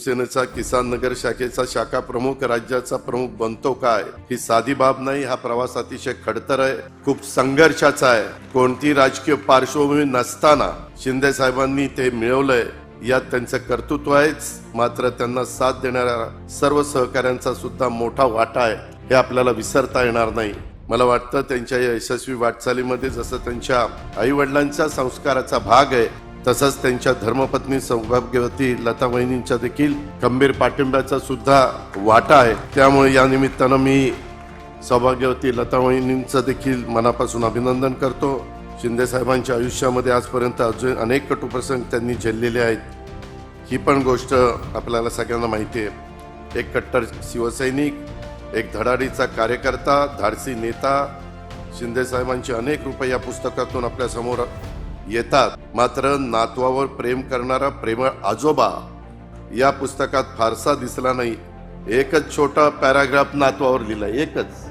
शिवसेनेचा किसान नगर शाखेचा शाखा प्रमुख राज्याचा प्रमुख बनतो काय, ही साधी बाब नाही. हा प्रवास अतिशय खडतर आहे, खूप संघर्षाचा आहे. कोणती राजकीय पार्श्वभूमी नसताना शिंदे साहेबांनी ते मिळवलंय, यात त्यांचं कर्तृत्व आहेच, मात्र त्यांना साथ देणाऱ्या सर्व सहकाऱ्यांचा सुद्धा मोठा वाटा आहे, हे आपल्याला विसरता येणार नाही. मला वाटतं त्यांच्या या यशस्वी वाटचालीमध्ये जसं त्यांच्या आई वडिलांच्या संस्काराचा भाग आहे, तसंच त्यांच्या धर्मपत्नी सौभाग्यवती लता वहिनींच्या देखील खंबीर पाठिंब्याचा सुद्धा वाटा आहे. त्यामुळे या निमित्तानं मी सौभाग्यवती लता वहिनींचं देखील मनापासून अभिनंदन करतो. शिंदे साहेबांच्या आयुष्यामध्ये आजपर्यंत अजून अनेक कटुप्रसंग त्यांनी झेललेले आहेत, ही पण गोष्ट आपल्याला सगळ्यांना माहिती आहे. एक कट्टर शिवसैनिक, एक धडाडीचा कार्यकर्ता, धाडसी नेता. शिंदे साहेबांचे अनेक रूप या पुस्तकातून आपल्या समोर येतात. मात्र नातवावर प्रेम करणारा प्रेमळ आजोबा या पुस्तकात फारसा दिसला नाही. एकच छोटा पॅराग्राफ नातवावर लिहिला, एकच.